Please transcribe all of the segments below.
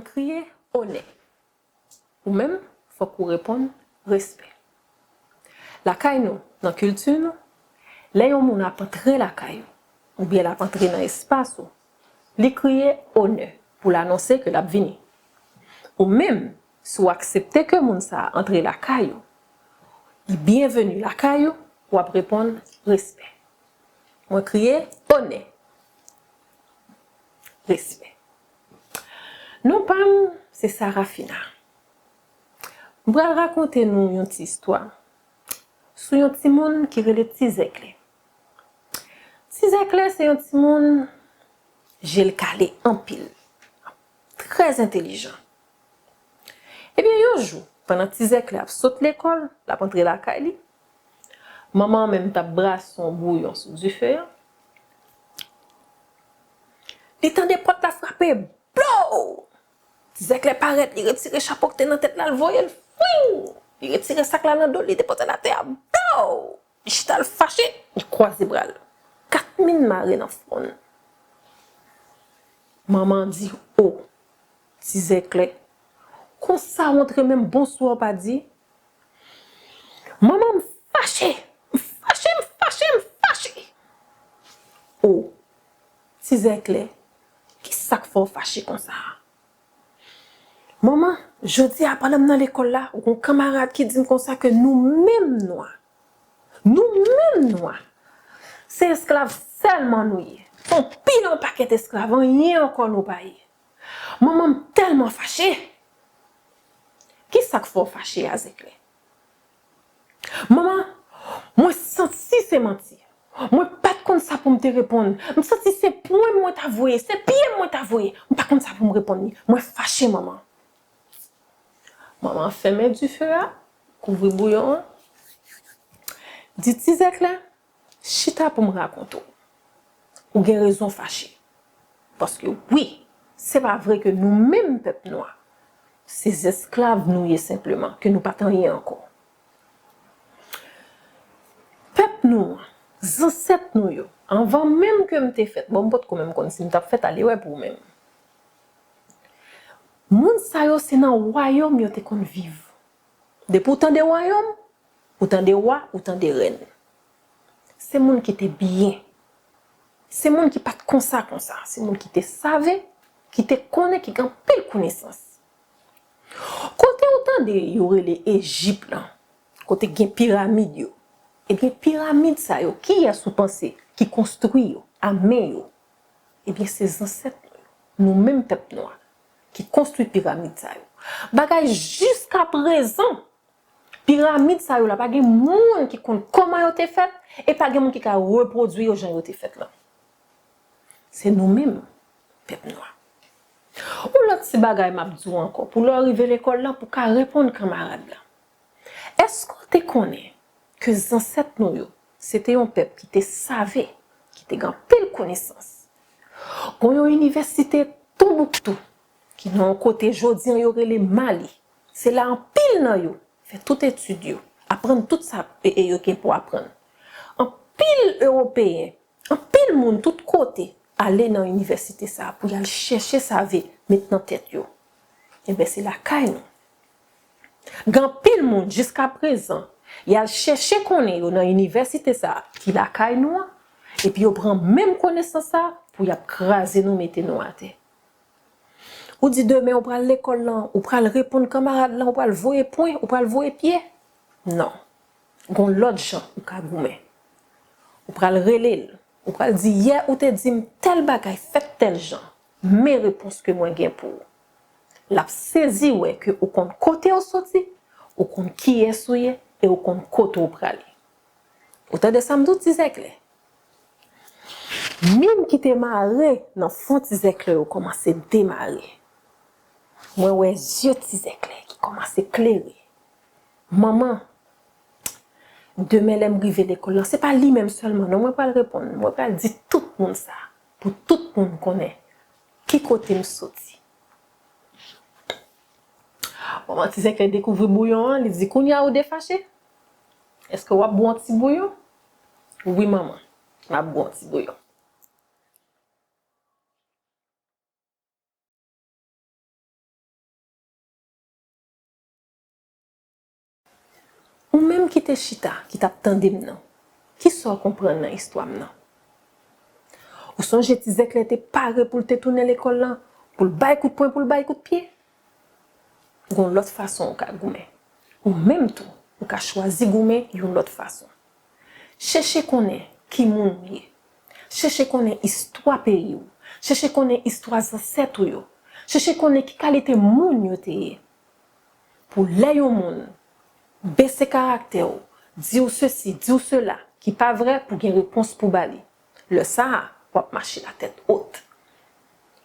crier honnête. Ou même, faut qu'on réponde respect. La caille nous, dans la culture, nous, là, on a entré la caille, ou bien la entré dans l'espace, li crier honneur pour l'annoncer que la vini. Ou même, si accepter que moun sa entre la caille, bienvenue la caille, ou répondre respect. Moi crier honneur. Respect. Non pas, c'est Sarafina. Je vais raconter nous une petite histoire sur un petit monde qui relève Tizekle. Tizekle, c'est un petit monde, j'ai le calé en pile, très intelligent. Eh bien, un jour, pendant Tizekle a sauté l'école, la rentré la caille, maman même t'a brasse son bouillon sur du feu. Il tend des potes la frapper, blow! Tizekle paraît, il retire le chapeau que t'es dans la tête là, le voyait, il retire le sac là dans le dos, il dépose la terre, blow! Il chita le fâché, il croise les bras. 4000 marées dans le front. Maman dit, oh, Tizekle, comme ça, montre même bonsoir pas dit. Maman me fâché. Oh, Tizekle, qui ça qu'il faut fâcher comme ça? Maman, je dis à pendant dans l'école là, ou un camarade qui dit comme ça que nous-mêmes noirs, c'est esclaves seulement nous. On pile un paquet d'esclaves, rien encore nous pays. Maman tellement fâchée. Qui ça qu'il faut fâcher à Zekle? Maman, moi senti c'est menti. Moi pas comme ça pour me te répondre. Je senti c'est point moi t'avouer, c'est pied moi t'avouer. Pas comme ça pour me répondre. Moi fâché maman. Maman ferme du feu là, couvre bouillon. Dit Tizekle, chita pour me raconter. Ou gen raison fâché. Parce que oui, c'est pas vrai que nous-mêmes peuple noir, ces esclaves nous simplement que nous pas rien encore. Peuple noir, ancêtres nous avant même que m'te fait, bon pas quand même comme si m't'a fait aller ouais pour même. Moun sa yo c'est dans royaume yo te kon vivre. De pourtant des royaumes, autant des rois, autant des reines. C'est moun qui était bien. C'est moun qui pas comme ça. C'est moun qui te savait, qui te connaît, qui gagne pile connaissance. Côté autant de yore les Égypte là, côté gen pyramide yo. Et bien pyramide ça yo, qui a sous pensé, qui construit yo, à main yo. Et bien ces ancêtres nous même peuple noir qui construit pyramide ça yo. Bagay jusqu'à présent pyramide ça yo là pas gen moun qui compte comment yo te fait et pas gen moun qui ka reproduire yo jan yo te fait là. C'est nous-mêmes peuple noir. Ou l'autre si bagay m'a dit encore pour leur arriver l'école là pour ka répondre camarade là. Est-ce qu'on te connaît que les ancêtres nous c'était un peuple qui te savait, qui te gagne pile connaissance. Quand une université Tombouctou qui dans côté jodi en yoré les Mali. C'est là en pile nan yo fait tout étude apprendre tout ça et yo pour apprendre. En pile européen, en pile monde tout côté aller dans l'université ça pour aller chercher sa vie maintenant tête yo. Et ben c'est la caille non. Gan pile monde jusqu'à présent, il a cherché connait dans l'université ça qui la caille noir et puis on prend même connaissance ça pour y craser nous mettre nous à terre. Ou dit demain on prend l'école là, ou prend répondre camarade là, on prend le voyer point, on prend le voyer pied. Non. Gon l'autre gens ou ka goumen. Ou prend le relais, ou prend dire hier ou te dit tel bagay fait tel genre. Mes réponses que moi gain pour. La saisi ouais que ou compte côté au sorti, ou compte qui est souillé et ou compte côté au pralé. Autant de ça me doute Tizekle. Mine qui te marre dans fond Tizekle ou commence démarrer. Moi ouais yeux Tizekle qui commence éclairer. Maman demain l'aime river l'école, c'est pas lui même seulement, non moi pas le répondre, moi pas dire tout le monde ça pour tout le monde connaît qui côté me sorti. Maman Tizekle découvre bouillon, il dit qu'on y a ou défâché. Est-ce que vous avez un petit bouillon? Oui maman, m'a bon petit bouillon. ou même qui te chita, qui t'attendait maintenant, qui sort comprendre dans l'histoire maintenant. Ou songe Tizek là était paré pour te tourner l'école là, pour le bail coup de poing, pour le bail coup de pied. Gon l'autre façon ka goumen. Ou même tout, ou ka choisi goumen yon l'autre façon. Chercher connaît qui moun lié. Chercher connaît histoire pays ou. Chercher connaît histoire ancêtre yo. Chercher connaît qui qualité moun yo te. Pour les yon moun baisser caractère ou, dire ceci, dire cela, qui pas vrai pour une réponse pour bali. Le ça, ou marcher la tête haute.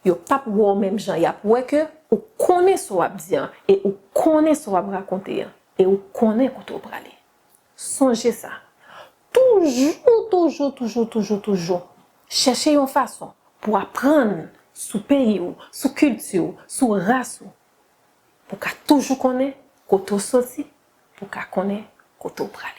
Yo pas pour même gens, y a pour que ou connaît ce wap dire et ou connaît ce wap raconter et ou connaît koto brale. Songez ça. Toujours. Cherchez une façon pour apprendre sous pays ou, sous culture, sous race ou, pour qu'à toujours connaître koto sorti, pour qu'à connaître koto brale.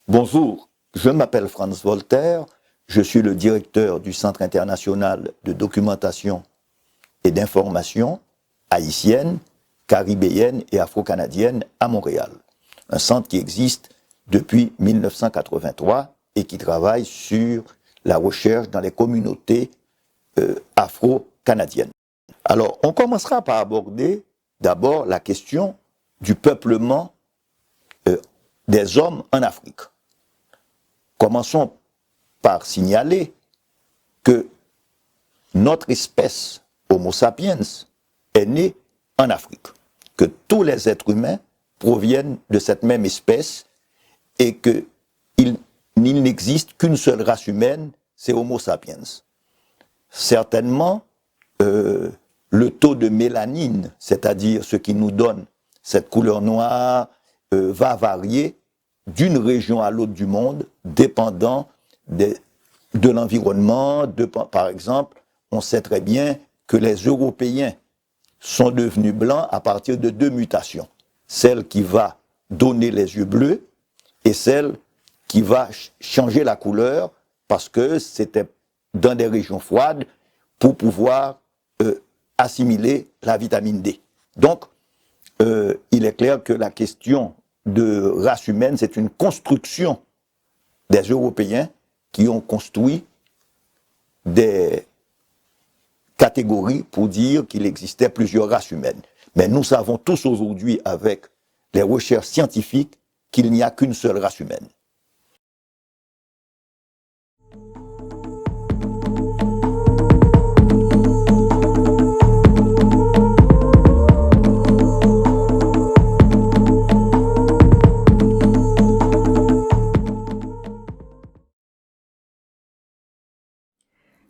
Bonjour, je m'appelle Franz Voltaire, je suis le directeur du Centre international de documentation et d'information haïtienne, caribéenne et afro-canadienne à Montréal. Un centre qui existe depuis 1983 et qui travaille sur la recherche dans les communautés afro-canadiennes. Alors, on commencera par aborder d'abord la question du peuplement des hommes en Afrique. Commençons par signaler que notre espèce Homo sapiens est née en Afrique, que tous les êtres humains proviennent de cette même espèce et qu'il n'existe qu'une seule race humaine, c'est Homo sapiens. Certainement, le taux de mélanine, c'est-à-dire ce qui nous donne cette couleur noire, va varier d'une région à l'autre du monde, dépendant de l'environnement. Par exemple, on sait très bien que les Européens sont devenus blancs à partir de deux mutations. Celle qui va donner les yeux bleus et celle qui va changer la couleur parce que c'était dans des régions froides pour pouvoir assimiler la vitamine D. Donc, il est clair que la question de race humaine, c'est une construction des Européens qui ont construit des catégories pour dire qu'il existait plusieurs races humaines. Mais nous savons tous aujourd'hui, avec les recherches scientifiques, qu'il n'y a qu'une seule race humaine.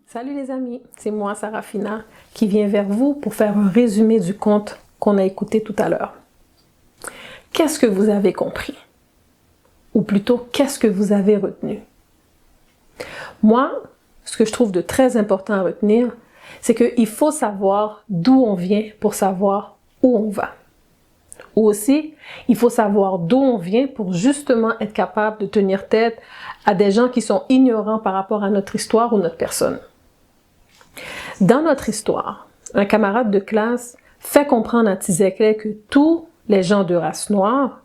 Salut les amis, c'est moi Sarafina qui vient vers vous pour faire un résumé du conte qu'on a écouté tout à l'heure. Qu'est-ce que vous avez compris? Ou plutôt, qu'est-ce que vous avez retenu? Moi, ce que je trouve de très important à retenir, c'est qu'il faut savoir d'où on vient pour savoir où on va. Ou aussi, il faut savoir d'où on vient pour justement être capable de tenir tête à des gens qui sont ignorants par rapport à notre histoire ou notre personne. Dans notre histoire, un camarade de classe fait comprendre à Tizekle que tous les gens de race noire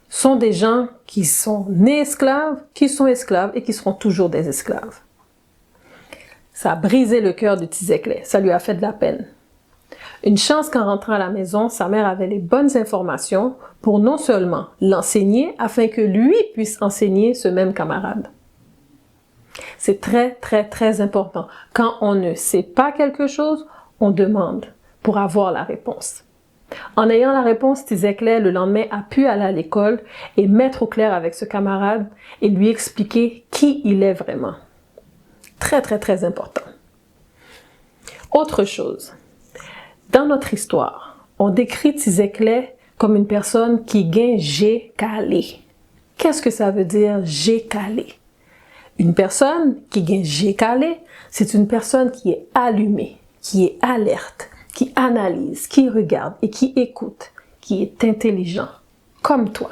sont des gens qui sont nés esclaves, qui sont esclaves et qui seront toujours des esclaves. Ça a brisé le cœur de Tizekle, ça lui a fait de la peine. Une chance qu'en rentrant à la maison, sa mère avait les bonnes informations pour non seulement l'enseigner, afin que lui puisse enseigner ce même camarade. C'est très important. Quand on ne sait pas quelque chose, on demande pour avoir la réponse. En ayant la réponse, Tizekle, le lendemain, a pu aller à l'école et mettre au clair avec ce camarade et lui expliquer qui il est vraiment. Très important. Autre chose. Dans notre histoire, on décrit Tizekle comme une personne qui gagne j'ai calé. Qu'est-ce que ça veut dire j'ai calé? Une personne qui gagne j'ai calé, c'est une personne qui est allumée, qui est alerte, qui analyse, qui regarde et qui écoute, qui est intelligent, comme toi.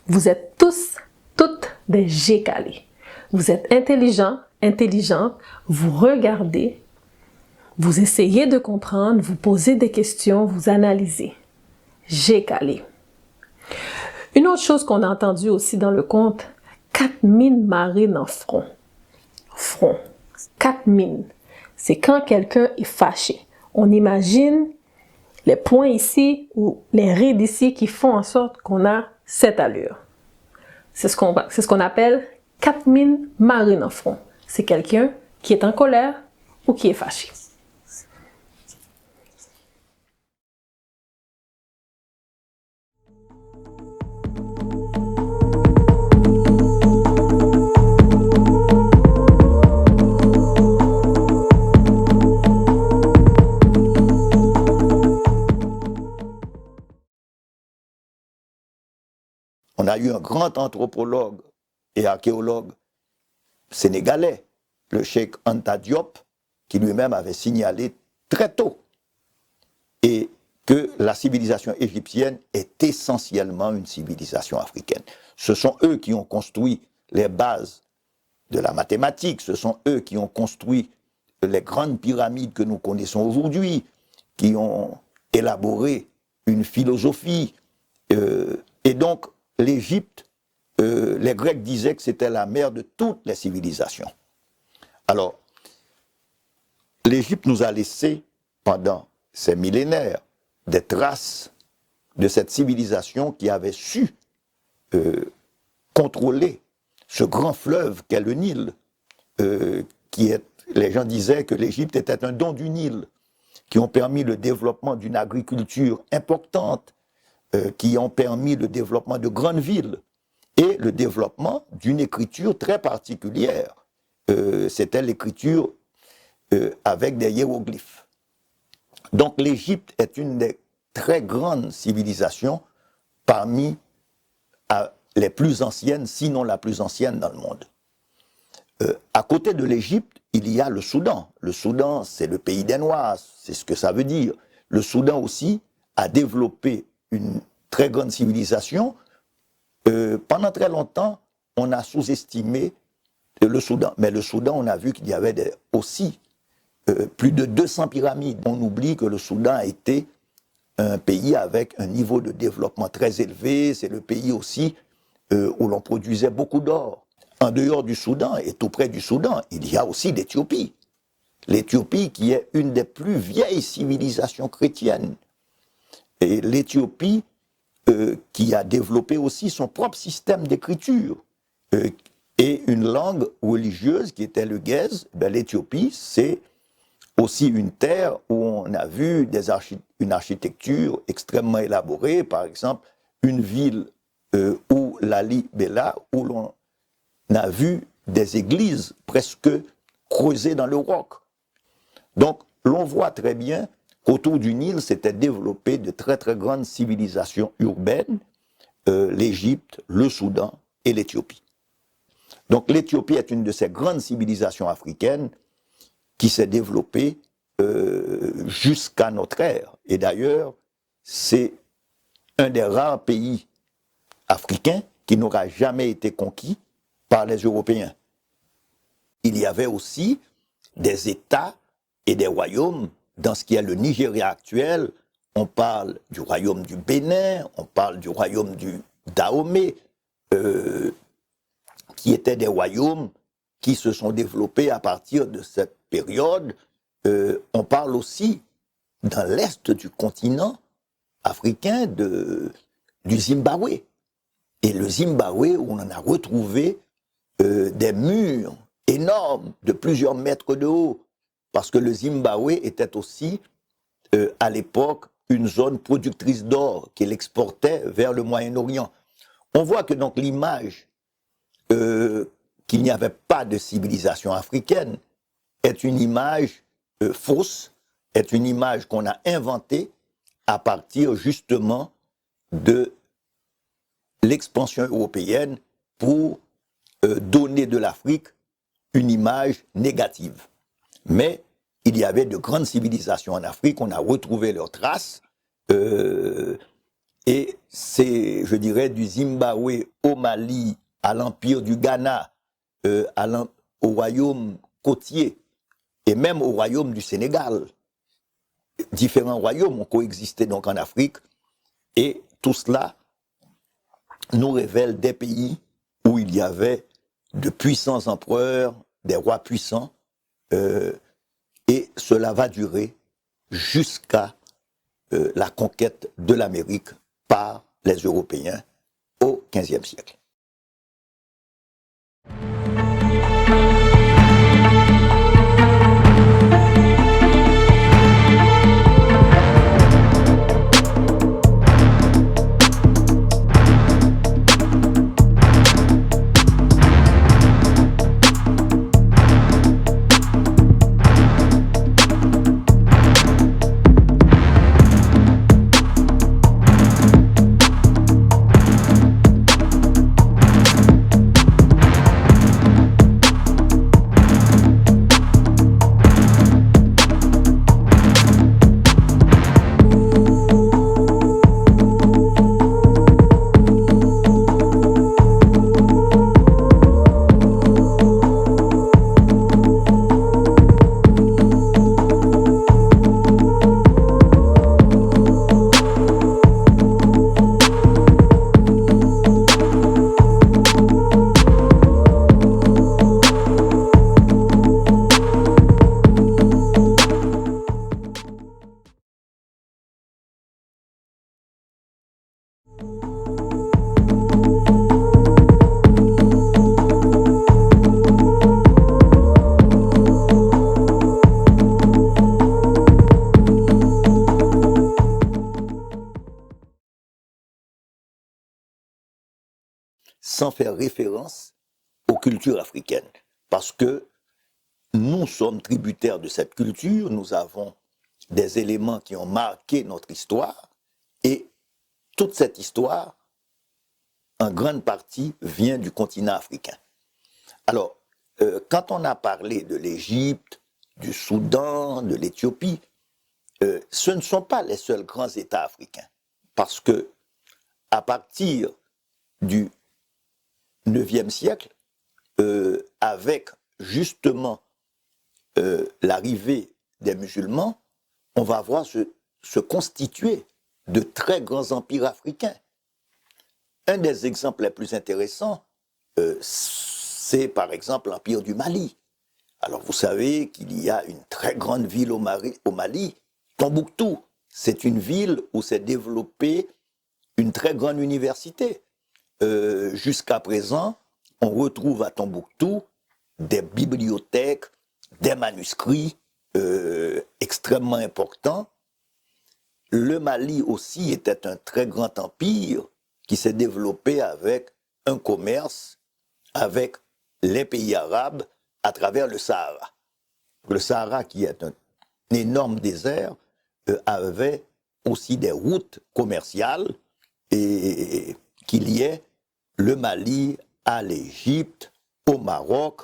Vous êtes tous, toutes des G calés. Vous êtes intelligents, intelligentes, vous regardez, vous essayez de comprendre, vous posez des questions, vous analysez. G calé. Une autre chose qu'on a entendue aussi dans le conte, 4 mines marines en front. Front. 4 mines. C'est quand quelqu'un est fâché. On imagine les points ici ou les rides ici qui font en sorte qu'on a cette allure. C'est ce qu'on appelle 4 mines marines en front. C'est quelqu'un qui est en colère ou qui est fâché. On a eu un grand anthropologue et archéologue sénégalais, le cheikh Anta Diop, qui lui-même avait signalé très tôt et que la civilisation égyptienne est essentiellement une civilisation africaine. Ce sont eux qui ont construit les bases de la mathématique, ce sont eux qui ont construit les grandes pyramides que nous connaissons aujourd'hui, qui ont élaboré une philosophie. Et donc, l'Égypte, les Grecs disaient que c'était la mère de toutes les civilisations. Alors, l'Égypte nous a laissé, pendant ces millénaires, des traces de cette civilisation qui avait su contrôler ce grand fleuve qu'est le Nil, les gens disaient que l'Égypte était un don du Nil, qui ont permis le développement d'une agriculture importante, qui ont permis le développement de grandes villes et le développement d'une écriture très particulière. C'était l'écriture avec des hiéroglyphes. Donc l'Égypte est une des très grandes civilisations parmi les plus anciennes, sinon la plus ancienne dans le monde. À côté de l'Égypte, il y a le Soudan. Le Soudan, c'est le pays des Noirs, c'est ce que ça veut dire. Le Soudan aussi a développé une très grande civilisation. Pendant très longtemps, on a sous-estimé le Soudan. Mais le Soudan, on a vu qu'il y avait aussi plus de 200 pyramides. On oublie que le Soudan a été un pays avec un niveau de développement très élevé. C'est le pays aussi où l'on produisait beaucoup d'or. En dehors du Soudan et tout près du Soudan, il y a aussi l'Éthiopie. L'Éthiopie qui est une des plus vieilles civilisations chrétiennes. Et l'Éthiopie qui a développé aussi son propre système d'écriture et une langue religieuse qui était le Gèze. L'Éthiopie, c'est aussi une terre où on a vu une architecture extrêmement élaborée, par exemple une ville où Lalibela, où l'on a vu des églises presque creusées dans le roc. Donc l'on voit très bien qu'autour du Nil s'étaient développées de très très grandes civilisations urbaines, l'Égypte, le Soudan et l'Éthiopie. Donc l'Éthiopie est une de ces grandes civilisations africaines qui s'est développée jusqu'à notre ère. Et d'ailleurs, c'est un des rares pays africains qui n'aura jamais été conquis par les Européens. Il y avait aussi des États et des royaumes. Dans ce qui est le Nigeria actuel, on parle du royaume du Bénin, on parle du royaume du Dahomey, qui étaient des royaumes qui se sont développés à partir de cette période. On parle aussi, dans l'est du continent africain, du Zimbabwe. Et le Zimbabwe, où on en a retrouvé des murs énormes de plusieurs mètres de haut, parce que le Zimbabwe était aussi, à l'époque, une zone productrice d'or qu'il exportait vers le Moyen-Orient. On voit que donc l'image qu'il n'y avait pas de civilisation africaine est une image fausse, est une image qu'on a inventée à partir justement de l'expansion européenne pour donner de l'Afrique une image négative. Mais il y avait de grandes civilisations en Afrique, on a retrouvé leurs traces, Et c'est, je dirais, du Zimbabwe au Mali, à l'Empire du Ghana, au royaume côtier, et même au royaume du Sénégal. Différents royaumes ont coexisté donc en Afrique, et tout cela nous révèle des pays où il y avait de puissants empereurs, des rois puissants, et cela va durer jusqu'à la conquête de l'Amérique par les Européens au XVe siècle. Sans faire référence aux cultures africaines. Parce que nous sommes tributaires de cette culture, nous avons des éléments qui ont marqué notre histoire, et toute cette histoire, en grande partie, vient du continent africain. Alors, quand on a parlé de l'Égypte, du Soudan, de l'Éthiopie, ce ne sont pas les seuls grands États africains. Parce que, à partir du IXe siècle, avec justement l'arrivée des musulmans, on va voir se constituer de très grands empires africains. Un des exemples les plus intéressants, c'est par exemple l'empire du Mali. Alors vous savez qu'il y a une très grande ville au Mali, Tombouctou. C'est une ville où s'est développée une très grande université. Jusqu'à présent, on retrouve à Tombouctou des bibliothèques, des manuscrits extrêmement importants. Le Mali aussi était un très grand empire qui s'est développé avec un commerce avec les pays arabes à travers le Sahara. Le Sahara, qui est un énorme désert, avait aussi des routes commerciales et qui liaient le Mali à l'Égypte, au Maroc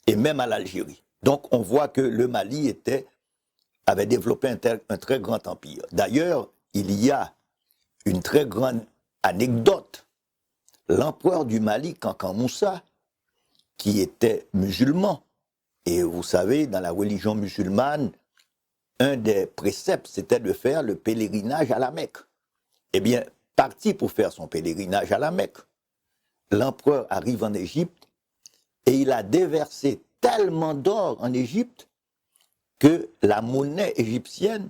et même à l'Algérie. Donc on voit que le Mali avait développé un très grand empire. D'ailleurs, il y a une très grande anecdote. L'empereur du Mali, Kankan Moussa, qui était musulman, et vous savez, dans la religion musulmane, un des préceptes, c'était de faire le pèlerinage à la Mecque. Eh bien, parti pour faire son pèlerinage à la Mecque, l'empereur arrive en Égypte et il a déversé tellement d'or en Égypte que la monnaie égyptienne,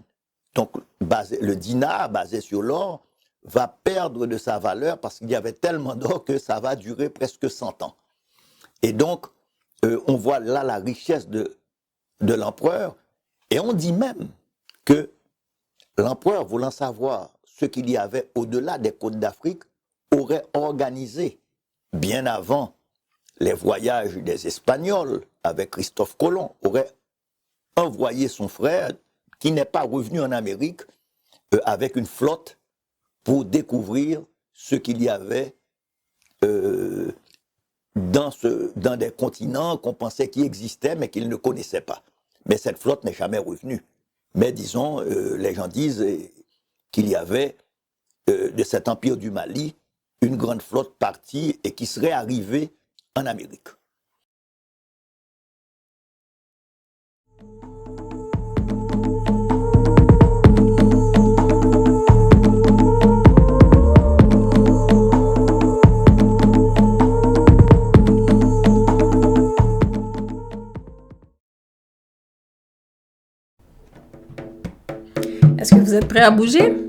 donc le dinar basé sur l'or, va perdre de sa valeur parce qu'il y avait tellement d'or que ça va durer presque 100 ans. Et donc, on voit là la richesse de l'empereur, et on dit même que l'empereur, voulant savoir ce qu'il y avait au-delà des côtes d'Afrique, aurait organisé, bien avant les voyages des Espagnols avec Christophe Colomb, aurait envoyé son frère, qui n'est pas revenu en Amérique, avec une flotte pour découvrir ce qu'il y avait dans des continents qu'on pensait qu'ils existaient, mais qu'ils ne connaissaient pas. Mais cette flotte n'est jamais revenue. Mais disons, les gens disent qu'il y avait de cet empire du Mali, une grande flotte partie et qui serait arrivée en Amérique. Est-ce que vous êtes prêts à bouger?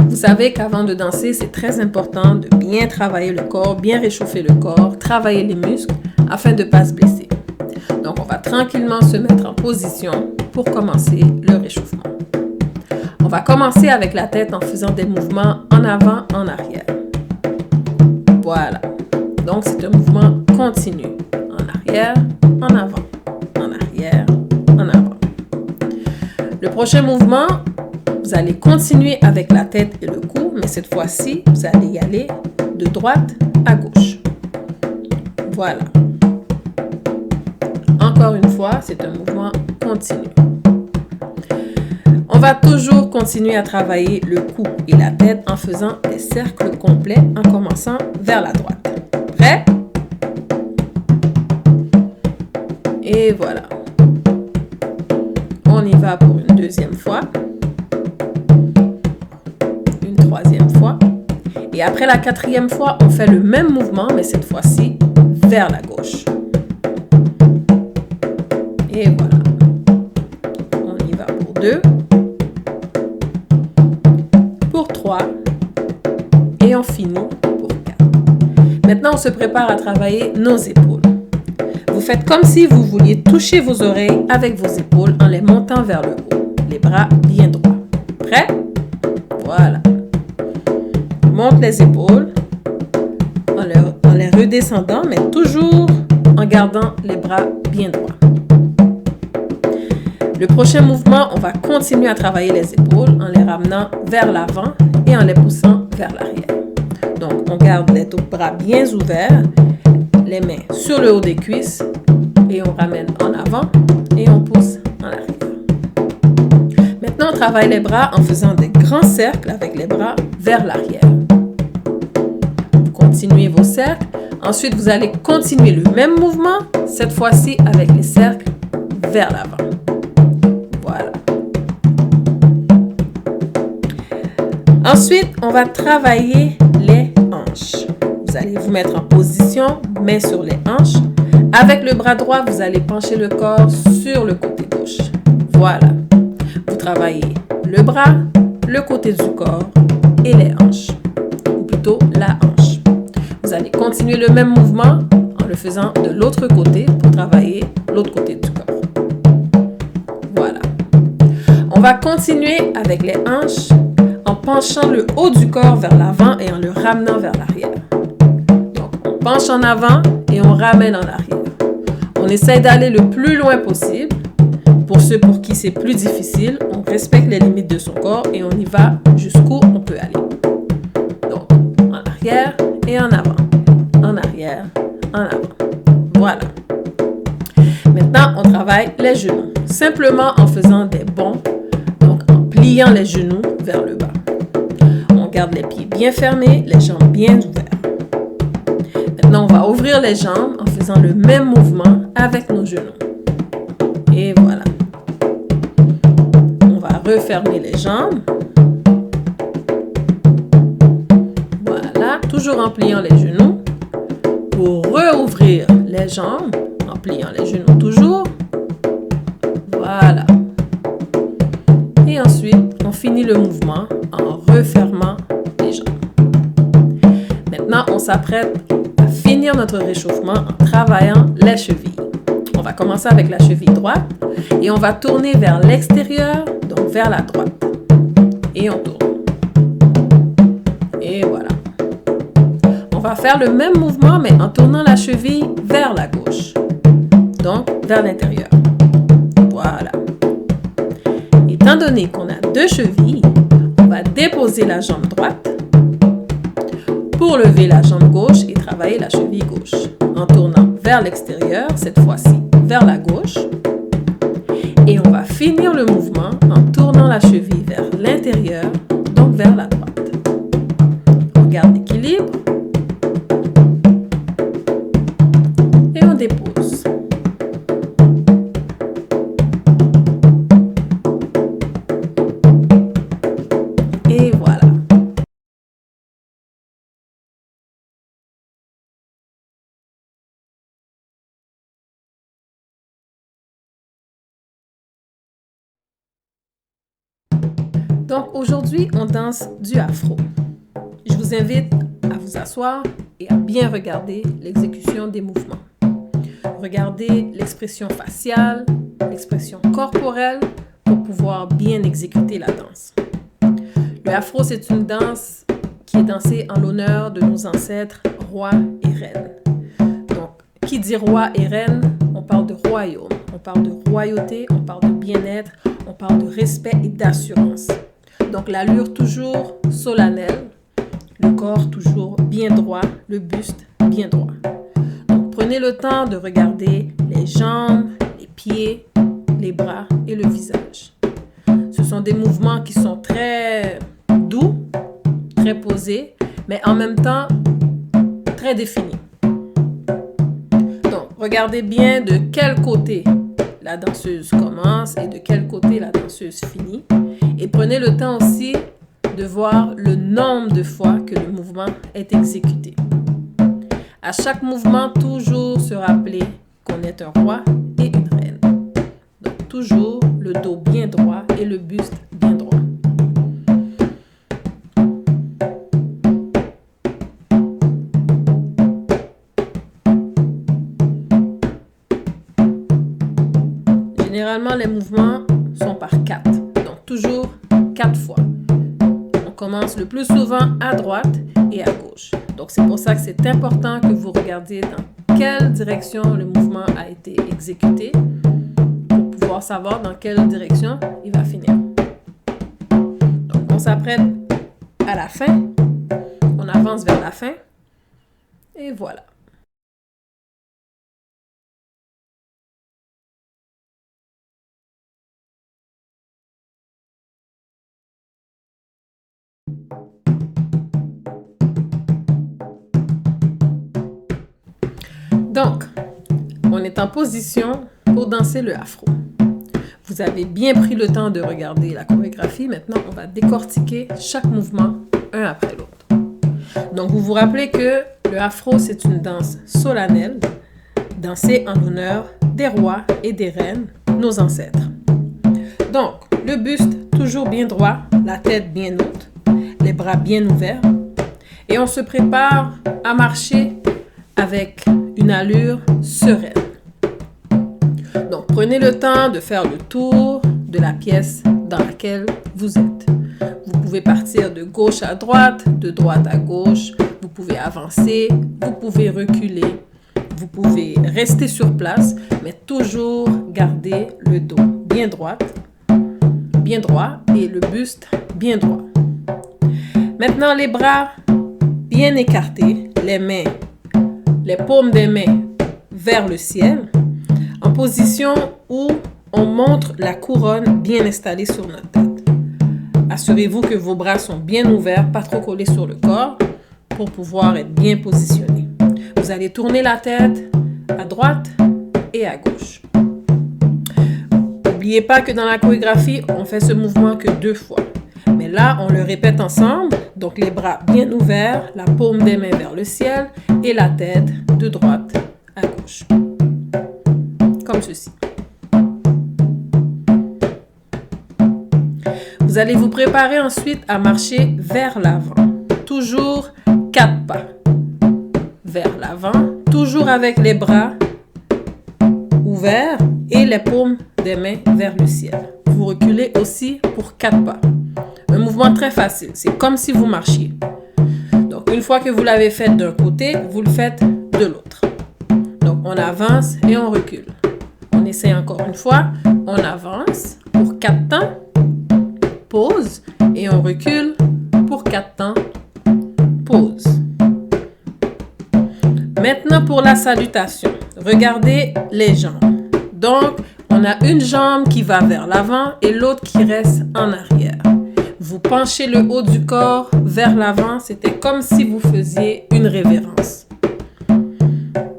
Vous savez qu'avant de danser, c'est très important de bien travailler le corps, bien réchauffer le corps, travailler les muscles afin de ne pas se blesser. Donc, on va tranquillement se mettre en position pour commencer le réchauffement. On va commencer avec la tête en faisant des mouvements en avant, en arrière. Voilà. Donc, c'est un mouvement continu. En arrière, en avant, en arrière, en avant. Le prochain mouvement, vous allez continuer avec la tête et le cou, mais cette fois-ci, vous allez y aller de droite à gauche. Voilà. Encore une fois, c'est un mouvement continu. On va toujours continuer à travailler le cou et la tête en faisant des cercles complets en commençant vers la droite. Prêt? Et voilà. On y va pour une deuxième fois. Une troisième fois. Et après la quatrième fois, on fait le même mouvement, mais cette fois-ci, vers la gauche. Et voilà. On y va pour 2. Pour 3. Et on finit pour 4. Maintenant, on se prépare à travailler nos épaules. Vous faites comme si vous vouliez toucher vos oreilles avec vos épaules en les montant vers le haut. Les bras bien droits. Prêt? Voilà. Monte les épaules en les redescendant, mais toujours en gardant les bras bien droits. Le prochain mouvement, on va continuer à travailler les épaules en les ramenant vers l'avant et en les poussant vers l'arrière. Donc, on garde les bras bien ouverts, les mains sur le haut des cuisses et on ramène en avant et on pousse en arrière. Maintenant, on travaille les bras en faisant des grands cercles avec les bras vers l'arrière. Vous continuez vos cercles. Ensuite, vous allez continuer le même mouvement, cette fois-ci avec les cercles vers l'avant. Voilà. Ensuite, on va travailler les hanches. Vous allez vous mettre en position, main sur les hanches. Avec le bras droit, vous allez pencher le corps sur le côté gauche. Voilà. Vous travaillez le bras, le côté du corps et les hanches. Ou plutôt la hanche. Vous allez continuer le même mouvement en le faisant de l'autre côté pour travailler l'autre côté du corps. Voilà. On va continuer avec les hanches en penchant le haut du corps vers l'avant et en le ramenant vers l'arrière. Donc, on penche en avant et on ramène en arrière. On essaie d'aller le plus loin possible. Pour ceux pour qui c'est plus difficile, on respecte les limites de son corps et on y va jusqu'où on peut aller. Donc, en arrière et en avant. En arrière, en avant. Voilà. Maintenant, on travaille les genoux. Simplement en faisant des bonds, donc en pliant les genoux vers le bas. On garde les pieds bien fermés, les jambes bien ouvertes. Maintenant, on va ouvrir les jambes en faisant le même mouvement avec nos genoux. Et voilà. On va refermer les jambes. Voilà, toujours en pliant les genoux. Pour rouvrir les jambes, en pliant les genoux toujours. Voilà. Et ensuite, on finit le mouvement en refermant les jambes. Maintenant, on s'apprête à finir notre réchauffement en travaillant les chevilles. On va commencer avec la cheville droite et on va tourner vers l'extérieur, donc vers la droite. Et on tourne. Et voilà. On va faire le même mouvement mais en tournant la cheville vers la gauche. Donc, vers l'intérieur. Voilà. Étant donné qu'on a deux chevilles, on va déposer la jambe droite pour lever la jambe gauche et travailler la cheville gauche. En tournant vers l'extérieur, cette fois-ci vers la gauche. Et on va finir le mouvement en tournant la cheville vers l'intérieur, donc vers la droite. Donc aujourd'hui, on danse du afro. Je vous invite à vous asseoir et à bien regarder l'exécution des mouvements. Regardez l'expression faciale, l'expression corporelle pour pouvoir bien exécuter la danse. Le afro, c'est une danse qui est dansée en l'honneur de nos ancêtres rois et reines. Donc, qui dit roi et reine, on parle de royaume, on parle de royauté, on parle de bien-être, on parle de respect et d'assurance. Donc, l'allure toujours solennelle, le corps toujours bien droit, le buste bien droit. Donc, prenez le temps de regarder les jambes, les pieds, les bras et le visage. Ce sont des mouvements qui sont très doux, très posés, mais en même temps très définis. Donc, regardez bien de quel côté la danseuse commence et de quel côté la danseuse finit. Et prenez le temps aussi de voir le nombre de fois que le mouvement est exécuté. À chaque mouvement, toujours se rappeler qu'on est un roi et une reine. Donc, toujours le dos bien droit et le buste bien droit. Généralement, les mouvements sont par 4. Donc, toujours 4 fois. On commence le plus souvent à droite et à gauche. Donc, c'est pour ça que c'est important que vous regardiez dans quelle direction le mouvement a été exécuté pour pouvoir savoir dans quelle direction il va finir. Donc, on s'apprête à la fin. On avance vers la fin. Et voilà. Donc, on est en position pour danser le afro. Vous avez bien pris le temps de regarder la chorégraphie. Maintenant, on va décortiquer chaque mouvement un après l'autre. Donc, vous vous rappelez que le afro, c'est une danse solennelle, dansée en l'honneur des rois et des reines, nos ancêtres. Donc, le buste toujours bien droit, la tête bien haute, les bras bien ouverts. Et on se prépare à marcher avec une allure sereine. Donc, prenez le temps de faire le tour de la pièce dans laquelle vous êtes. Vous pouvez partir de gauche à droite, de droite à gauche. Vous pouvez avancer, vous pouvez reculer. Vous pouvez rester sur place, mais toujours garder le dos bien droit et le buste bien droit. Maintenant, les bras bien écartés, les paumes des mains vers le ciel, en position où on montre la couronne bien installée sur notre tête. Assurez-vous que vos bras sont bien ouverts, pas trop collés sur le corps, pour pouvoir être bien positionnés. Vous allez tourner la tête à droite et à gauche. N'oubliez pas que dans la chorégraphie, on fait ce mouvement que 2 fois. Mais là, on le répète ensemble. Donc, les bras bien ouverts, la paume des mains vers le ciel et la tête de droite à gauche. Comme ceci. Vous allez vous préparer ensuite à marcher vers l'avant. Toujours 4 pas. Vers l'avant, toujours avec les bras ouverts et les paumes des mains vers le ciel. Vous reculez aussi pour 4 pas. Un mouvement très facile, c'est comme si vous marchiez. Donc, une fois que vous l'avez fait d'un côté, vous le faites de l'autre. Donc, on avance et on recule. On essaie encore une fois. On avance pour 4 temps, pause, et on recule pour 4 temps, pause. Maintenant, pour la salutation, regardez les jambes. Donc, on a une jambe qui va vers l'avant et l'autre qui reste en arrière. Vous penchez le haut du corps vers l'avant, c'était comme si vous faisiez une révérence.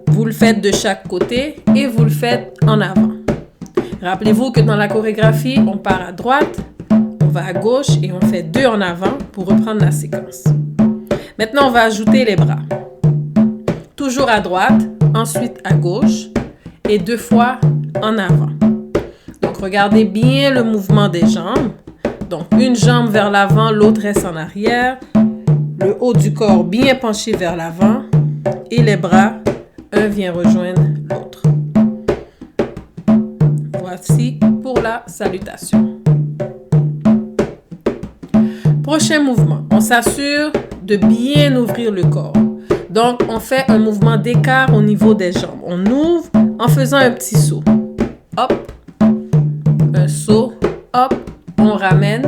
Vous le faites de chaque côté et vous le faites en avant. Rappelez-vous que dans la chorégraphie, on part à droite, on va à gauche et on fait 2 en avant pour reprendre la séquence. Maintenant, on va ajouter les bras. Toujours à droite, ensuite à gauche et 2 fois en avant. Donc, regardez bien le mouvement des jambes. Donc, une jambe vers l'avant, l'autre reste en arrière. Le haut du corps bien penché vers l'avant. Et les bras, un vient rejoindre l'autre. Voici pour la salutation. Prochain mouvement, on s'assure de bien ouvrir le corps. Donc, on fait un mouvement d'écart au niveau des jambes. On ouvre en faisant un petit saut. Hop, un saut, hop, on ramène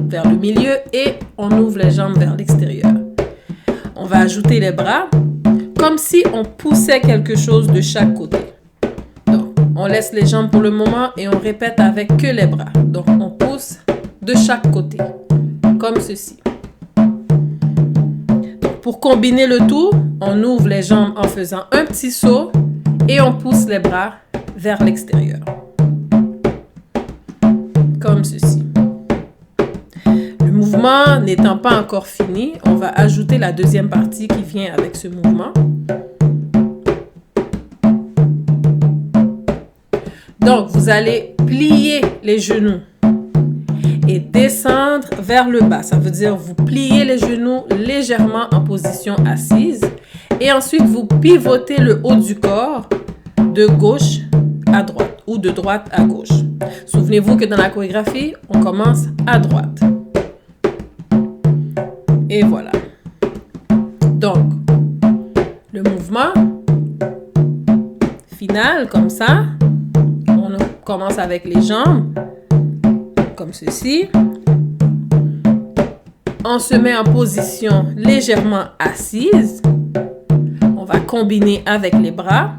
vers le milieu et on ouvre les jambes vers l'extérieur. On va ajouter les bras comme si on poussait quelque chose de chaque côté. Donc, on laisse les jambes pour le moment et on répète avec que les bras. Donc, on pousse de chaque côté, comme ceci. Donc, pour combiner le tout, on ouvre les jambes en faisant un petit saut et on pousse les bras vers l'extérieur. Comme ceci. Le mouvement n'étant pas encore fini, on va ajouter la deuxième partie qui vient avec ce mouvement. Donc, vous allez plier les genoux et descendre vers le bas. Ça veut dire vous pliez les genoux légèrement en position assise et ensuite vous pivotez le haut du corps de gauche à droite ou de droite à gauche. Souvenez-vous que dans la chorégraphie, on commence à droite. Et voilà. Donc, le mouvement final, comme ça, on commence avec les jambes, comme ceci. On se met en position légèrement assise. On va combiner avec les bras,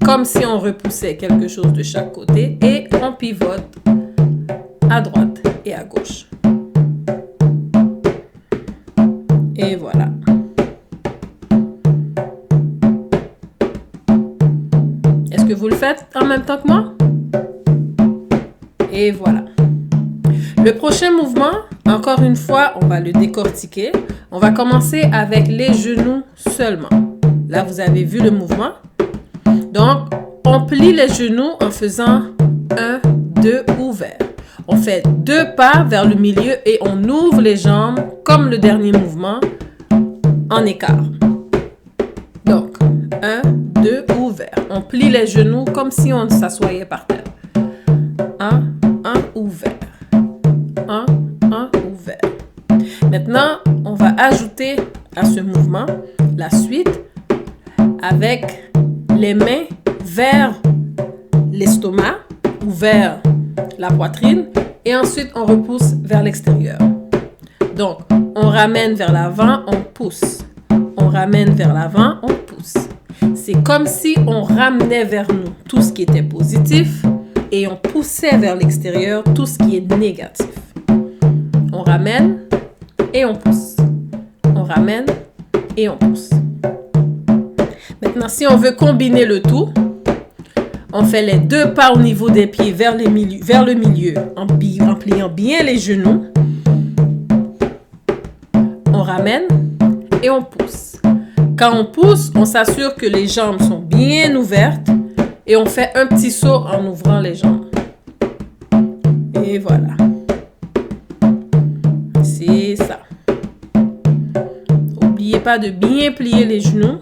comme si on repoussait quelque chose de chaque côté et on pivote à droite et à gauche. Et voilà. Est-ce que vous le faites en même temps que moi? Et voilà. Le prochain mouvement, encore une fois, on va le décortiquer. On va commencer avec les genoux seulement. Là, vous avez vu le mouvement. Donc, on plie les genoux en faisant 1, 2 ouverts. On fait 2 pas vers le milieu et on ouvre les jambes comme le dernier mouvement en écart. Donc, 1, 2 ouverts. On plie les genoux comme si on s'assoyait par terre. 1 ouvert. 1 ouvert. Maintenant, on va ajouter à ce mouvement la suite avec les mains vers l'estomac ou vers la poitrine et ensuite on repousse vers l'extérieur. Donc, on ramène vers l'avant, on pousse. On ramène vers l'avant, on pousse. C'est comme si on ramenait vers nous tout ce qui était positif et on poussait vers l'extérieur tout ce qui est négatif. On ramène et on pousse. On ramène et on pousse. Maintenant, si on veut combiner le tout, on fait les 2 pas au niveau des pieds vers le milieu en pliant bien les genoux. On ramène et on pousse. Quand on pousse, on s'assure que les jambes sont bien ouvertes et on fait un petit saut en ouvrant les jambes. Et voilà. C'est ça. N'oubliez pas de bien plier les genoux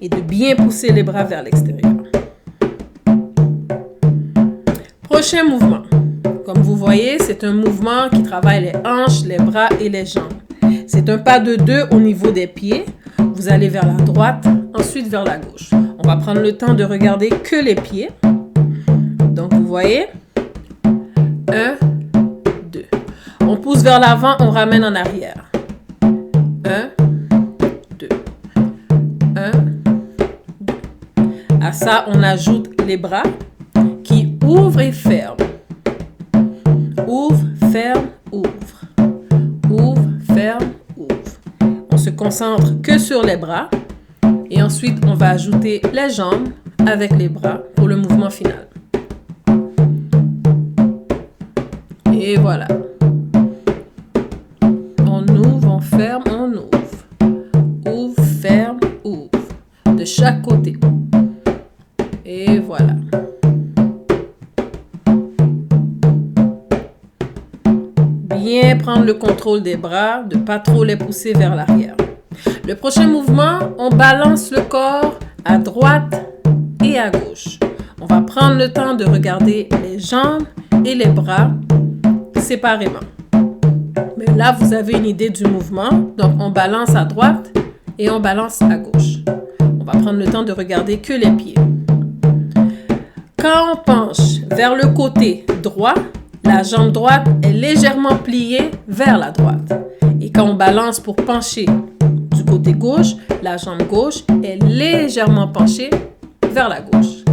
et de bien pousser les bras vers l'extérieur. Prochain mouvement. Comme vous voyez, c'est un mouvement qui travaille les hanches, les bras et les jambes. C'est un pas de 2 au niveau des pieds. Vous allez vers la droite, ensuite vers la gauche. On va prendre le temps de regarder que les pieds. Donc, vous voyez, 1, 2. On pousse vers l'avant, on ramène en arrière. 1, 2. 1, 2. À ça, on ajoute les bras qui ouvrent et ferment. Ouvre, ferme, ouvre. Ouvre, ferme, ouvre. On se concentre que sur les bras. Et ensuite, on va ajouter les jambes avec les bras pour le mouvement final. Et voilà. On ouvre, on ferme, on ouvre. Ouvre, ferme, ouvre. De chaque côté. Et voilà. bien prendre le contrôle des bras, de pas trop les pousser vers l'arrière. Le prochain mouvement, on balance le corps à droite et à gauche. On va prendre le temps de regarder les jambes et les bras séparément. Mais là, vous avez une idée du mouvement. Donc, on balance à droite et on balance à gauche. On va prendre le temps de regarder que les pieds. Quand on penche vers le côté droit, la jambe droite est légèrement pliée vers la droite. Et quand on balance pour pencher du côté gauche, la jambe gauche est légèrement penchée vers la gauche.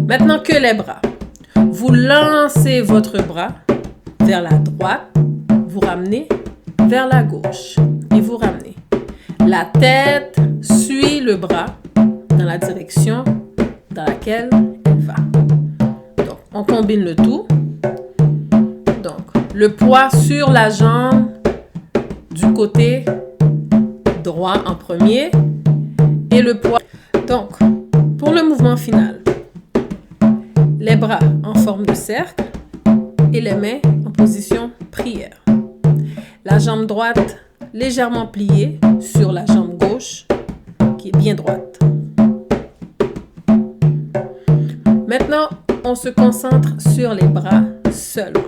Maintenant que les bras. Vous lancez votre bras vers la droite, vous ramenez vers la gauche et vous ramenez. La tête suit le bras dans la direction dans laquelle elle va. Donc, on combine le tout. Donc, le poids sur la jambe du côté droit en premier et le poids. Donc, pour le mouvement final, les bras en forme de cercle et les mains en position prière. La jambe droite légèrement pliée sur la jambe gauche qui est bien droite. Maintenant, on se concentre sur les bras seulement.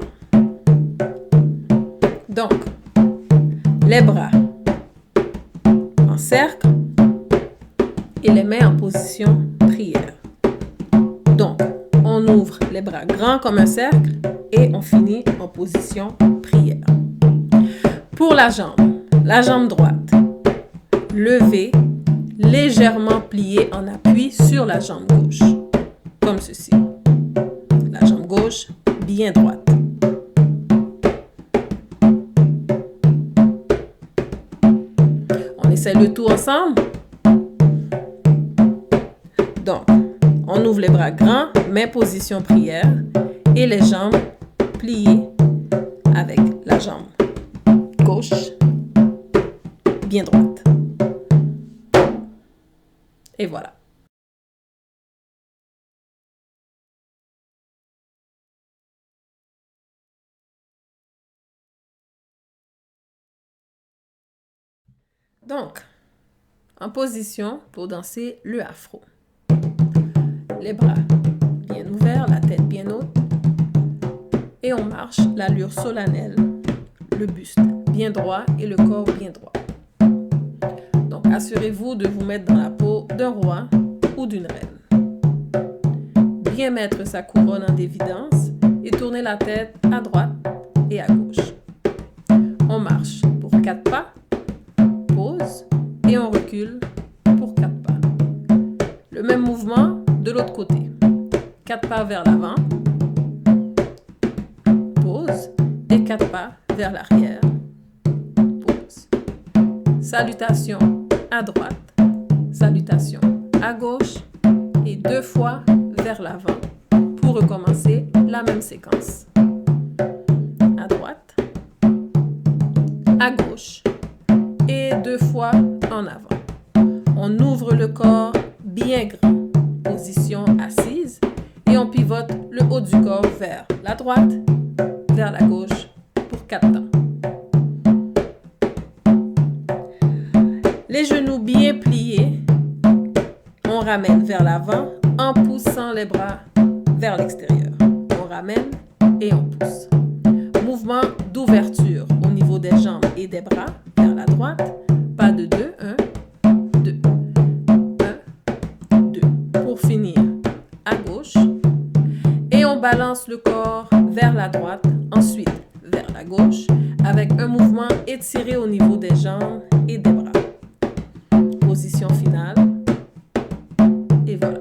Donc, les bras en cercle et les mains en position prière. Donc, on ouvre les bras grands comme un cercle et on finit en position prière. Pour la jambe droite, levée, légèrement pliée en appui sur la jambe gauche, comme ceci. La jambe gauche bien droite. On essaie le tout ensemble. Donc, on ouvre les bras grands, main position prière et les jambes pliées avec la jambe gauche bien droite. Et voilà. Donc, en position pour danser le afro. Les bras bien ouverts, la tête bien haute. Et on marche l'allure solennelle, le buste bien droit et le corps bien droit. Donc, assurez-vous de vous mettre dans la peau d'un roi ou d'une reine. Bien mettre sa couronne en évidence et tourner la tête à droite et à gauche. On marche pour 4 pas, pause et on recule pour 4 pas. Le même mouvement de l'autre côté. 4 pas vers l'avant, pause et 4 pas vers l'arrière, pause. Salutation à droite, salutation à gauche et 2 fois vers l'avant pour recommencer la même séquence. À droite, à gauche et 2 fois en avant. On ouvre le corps bien grand, position assise et on pivote le haut du corps vers la droite, vers la gauche pour 4 temps. Les genoux bien pliés, on ramène vers l'avant en poussant les bras vers l'extérieur. On ramène et on pousse. Mouvement d'ouverture au niveau des jambes et des bras vers la droite. Pas de 2, 1, 2. 1, 2. Pour finir, à gauche. Et on balance le corps vers la droite, ensuite vers la gauche, avec un mouvement étiré au niveau des jambes et des bras. Position finale. Et voilà.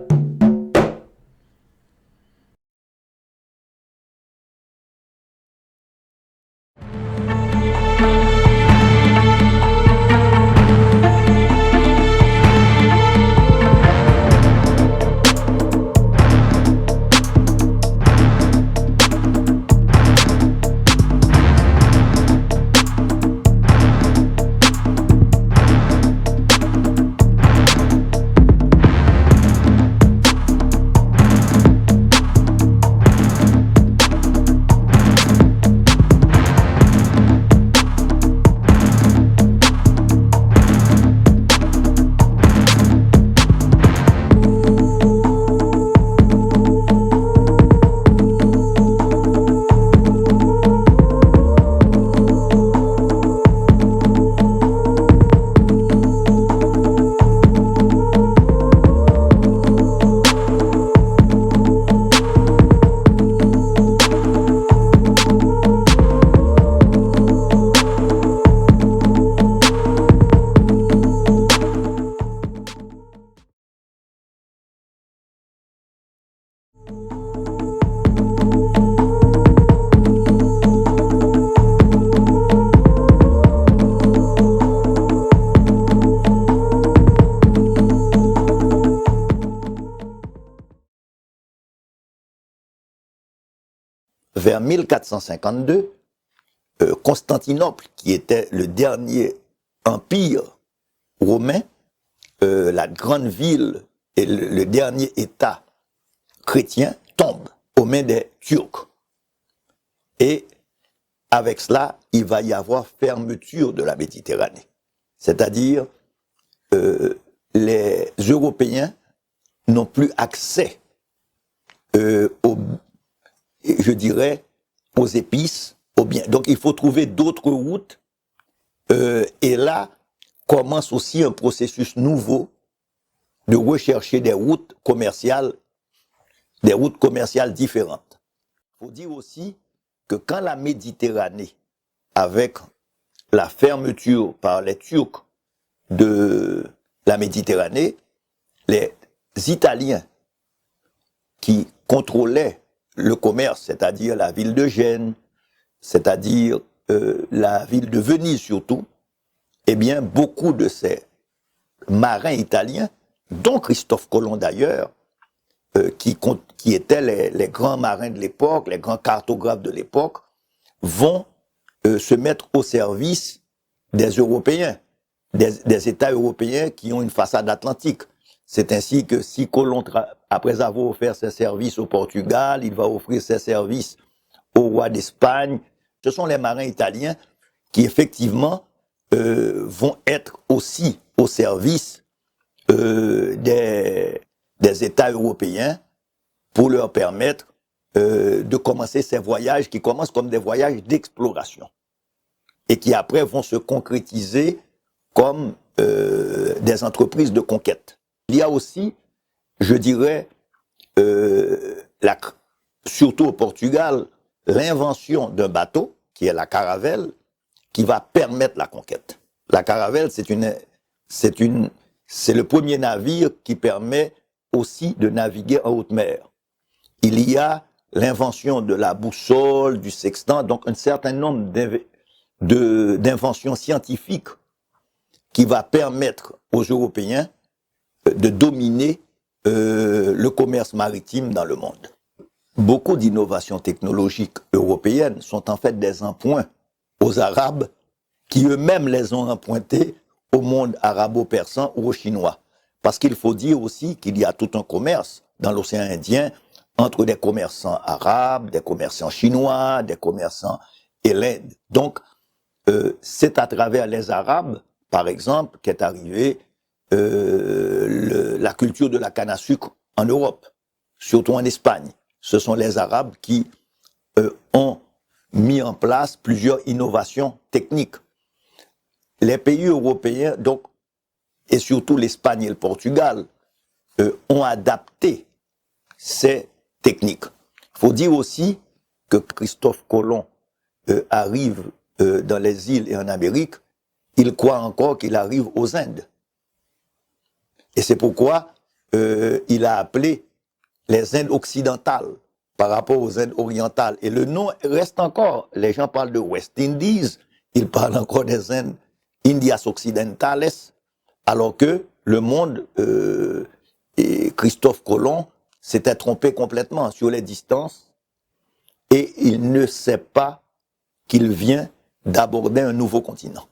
vers 1452, Constantinople, qui était le dernier empire romain, la grande ville et le dernier État chrétien, tombe aux mains des Turcs. Et avec cela, il va y avoir fermeture de la Méditerranée. C'est-à-dire, les Européens n'ont plus accès je dirais, aux épices, aux biens. Donc il faut trouver d'autres routes. Et là commence aussi un processus nouveau de rechercher des routes commerciales différentes. Il faut dire aussi que quand la Méditerranée, avec la fermeture par les Turcs de la Méditerranée, les Italiens qui contrôlaient le commerce, c'est-à-dire la ville de Gênes, c'est-à-dire la ville de Venise surtout, eh bien, beaucoup de ces marins italiens, dont Christophe Colomb d'ailleurs, qui étaient les grands marins de l'époque, les grands cartographes de l'époque, vont se mettre au service des Européens, des États européens qui ont une façade atlantique. C'est ainsi que si Colomb, après avoir offert ses services au Portugal, il va offrir ses services au roi d'Espagne. Ce sont les marins italiens qui effectivement vont être aussi au service des États européens pour leur permettre de commencer ces voyages qui commencent comme des voyages d'exploration et qui après vont se concrétiser comme des entreprises de conquête. Il y a aussi, je dirais, surtout au Portugal, l'invention d'un bateau, qui est la caravelle, qui va permettre la conquête. La caravelle, c'est le premier navire qui permet aussi de naviguer en haute mer. Il y a l'invention de la boussole, du sextant, donc un certain nombre d'inventions scientifiques qui va permettre aux Européens de dominer le commerce maritime dans le monde. Beaucoup d'innovations technologiques européennes sont en fait des emprunts aux Arabes qui eux-mêmes les ont empruntés au monde arabo-persan ou aux Chinois. Parce qu'il faut dire aussi qu'il y a tout un commerce dans l'océan Indien entre des commerçants arabes, des commerçants chinois, des commerçants et l'Inde. Donc, c'est à travers les Arabes, par exemple, qu'est arrivée la culture de la canne à sucre en Europe, surtout en Espagne. Ce sont les Arabes qui ont mis en place plusieurs innovations techniques. Les pays européens, donc, et surtout l'Espagne et le Portugal, ont adapté ces techniques. Il faut dire aussi que Christophe Colomb arrive dans les îles et en Amérique, il croit encore qu'il arrive aux Indes. Et c'est pourquoi il a appelé les Indes occidentales par rapport aux Indes orientales. Et le nom reste encore. Les gens parlent de West Indies, ils parlent encore des Indes Indias Occidentales, alors que le monde, et Christophe Colomb s'était trompé complètement sur les distances et il ne sait pas qu'il vient d'aborder un nouveau continent.